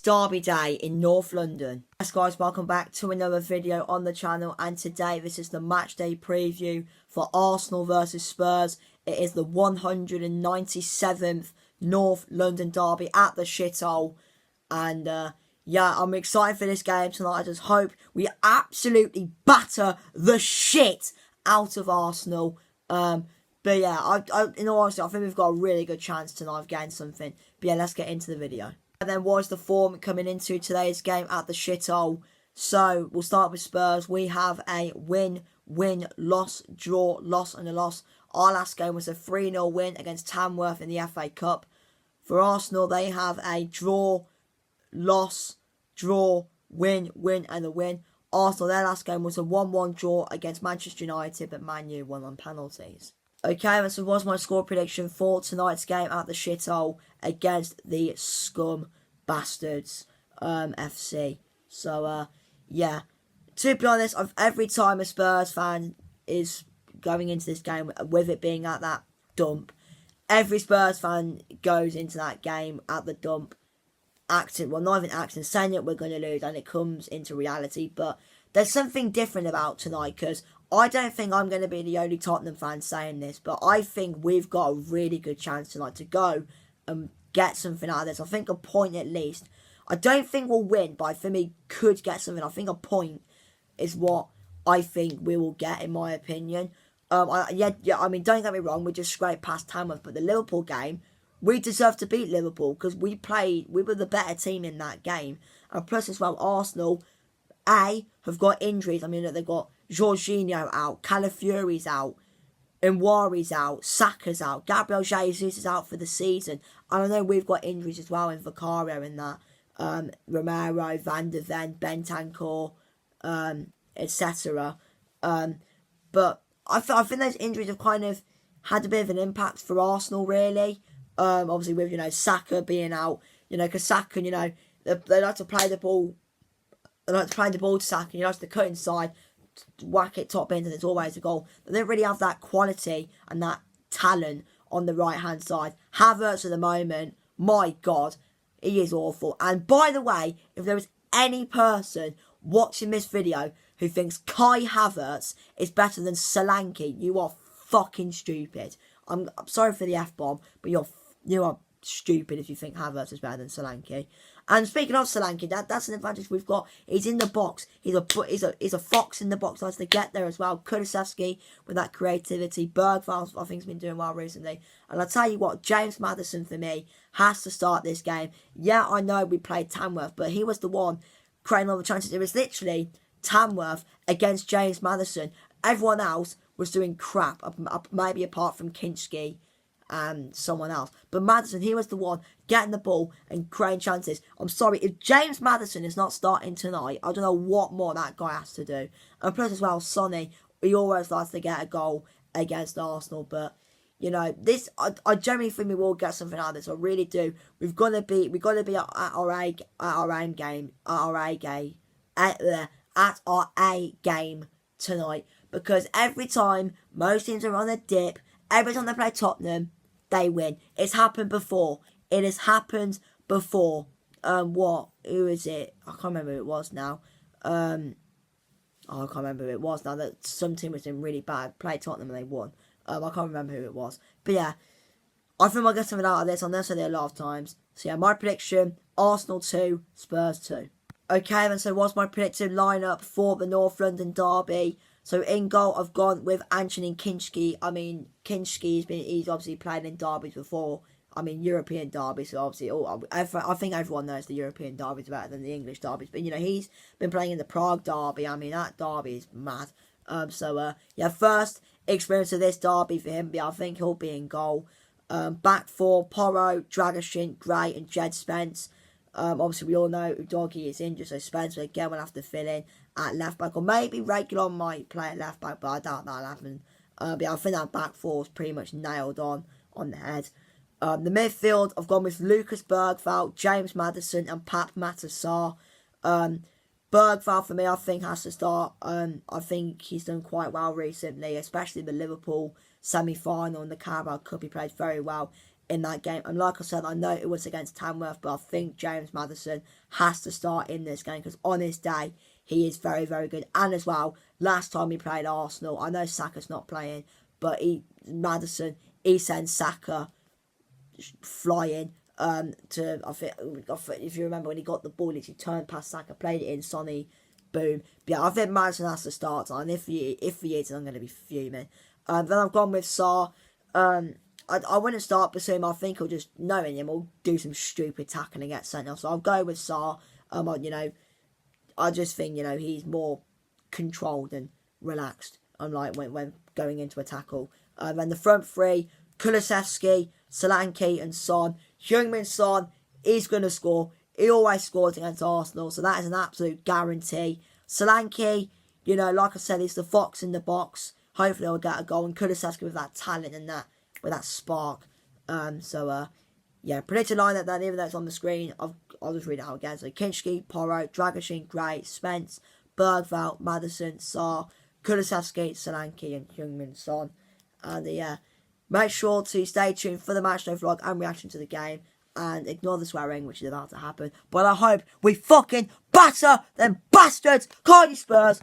Derby Day in North London. Yes guys, welcome back to another video on the channel, and today this is the match day preview for Arsenal versus Spurs. It is the 197th North London derby at the shithole, and yeah, I'm excited for this game tonight. I just hope we absolutely batter the shit out of Arsenal. But yeah, in all honesty, I think we've got a really good chance tonight of getting something. But yeah, let's get into the video. And then what is the form coming into today's game at the shithole? So we'll start with Spurs. We have a win, loss, draw, loss and a loss. Our last game was a 3-0 win against Tamworth in the FA Cup. For Arsenal, they have a draw, loss, draw, win and a win. Arsenal, their last game was a 1-1 draw against Manchester United, but Man U won on penalties. Okay, and so was my score prediction for tonight's game at the shithole against the Scum Bastards FC. So, yeah. To be honest, every time a Spurs fan is going into this game, with it being at that dump, every Spurs fan goes into that game at the dump acting, well, not even acting, saying that we're going to lose, and it comes into reality. But there's something different about tonight, because I don't think I'm going to be the only Tottenham fan saying this, but I think we've got a really good chance tonight to go and get something out of this. I think a point at least. I don't think we'll win, but I think we could get something. I think a point is what I think we will get, in my opinion. I mean, don't get me wrong, we just scraped past Tamworth, but the Liverpool game, we deserve to beat Liverpool because we were the better team in that game. And plus as well, Arsenal, have got injuries. I mean, they've got Jorginho out, Calafiori's out, Nwari's out, Saka's out, Gabriel Jesus is out for the season. And I know we've got injuries as well in Vicario and that. Romero, Van der Ven, Bentancur, etc. But I think those injuries have kind of had a bit of an impact for Arsenal, really. Obviously with, Saka being out, because Saka, they like to play the ball. They like to play the ball to Saka, he likes to cut inside, whack it top end, and it's always a goal. They don't really have that quality and that talent on the right hand side. Havertz at the moment, my God, he is awful. And by the way, if there is any person watching this video who thinks Kai Havertz is better than Solanke, you are fucking stupid. I'm sorry for the F-bomb, but you are stupid if you think Havertz is better than Solanke. And speaking of Solanke, that's an advantage we've got. He's in the box. He's a fox in the box. Likes to get there as well. Kulusevski with that creativity. Bergvall, I think, has been doing well recently. And I'll tell you what, James Maddison for me has to start this game. Yeah, I know we played Tamworth, but he was the one creating all the chances. It was literally Tamworth against James Maddison. Everyone else was doing crap, maybe apart from Kinski and someone else. But Maddison, he was the one getting the ball and creating chances. I'm sorry, if James Maddison is not starting tonight, I don't know what more that guy has to do. And plus as well, Sonny, he always likes to get a goal against Arsenal. But this, I genuinely think we will get something out of this. I really do. We've got to be at our A game tonight, because every time most teams are on a dip, every time they play Tottenham, they win. It's happened before. It has happened before. Who is it? I can't remember who it was now. I can't remember who it was now. That some team was doing really bad, played Tottenham and they won. I can't remember who it was. But yeah, I think we'll get something out of this. I'm going to say it a lot of times. So yeah, my prediction, Arsenal 2, Spurs 2. Okay, then so what's my predicted lineup for the North London derby? So in goal, I've gone with Anthony Kinski. I mean, he's obviously played in derbies before. I mean, European derbies. So obviously, I think everyone knows the European derbies are better than the English derbies. But he's been playing in the Prague derby. I mean, that derby is mad. Yeah, first experience of this derby for him. But I think he'll be in goal. Back four: Porro, Dragoshin, Gray, and Jed Spence. Obviously, we all know Udogie is injured, so Spencer again will have to fill in at left back, or maybe Regulon might play at left back, but I doubt that'll happen. But I think that back four is pretty much nailed on the head. The midfield, I've gone with Lucas Bergvall, James Maddison, and Pap Matasar. Bergvall for me, I think has to start. I think he's done quite well recently, especially the Liverpool semi-final and the Carabao Cup. He played very well in that game. And like I said, I know it was against Tamworth, but I think James Maddison has to start in this game because on his day, he is very, very good. And as well, last time he played Arsenal, I know Saka's not playing, but Maddison, he sent Saka flying to, I think, if you remember when he got the ball, he turned past Saka, played it in, Sonny, boom. But yeah, I think Maddison has to start, and if he is, I'm going to be fuming. Then I've gone with Sarr. I wouldn't start Basuma. I think he'll just, knowing him, will do some stupid tackling and get sent off. So I'll go with Sarr. I just think, he's more controlled and relaxed, unlike when going into a tackle. Then the front three, Kulusevski, Solanke and Son. Heung-min Son is going to score. He always scores against Arsenal, so that is an absolute guarantee. Solanke, like I said, he's the fox in the box. Hopefully he'll get a goal. And Kulusevski with that talent and with that spark. Yeah, predicted line that even though it's on the screen, I'll just read it out again. So Kinski, Porro, Dragoshin, Gray, Spence, Bergveld, Maddison, Sarr, Kulusevski, Solanke and Heung-min Son. And yeah, make sure to stay tuned for the matchday vlog and reaction to the game. And ignore the swearing, which is about to happen. But I hope we fucking batter them bastards. Call you Spurs.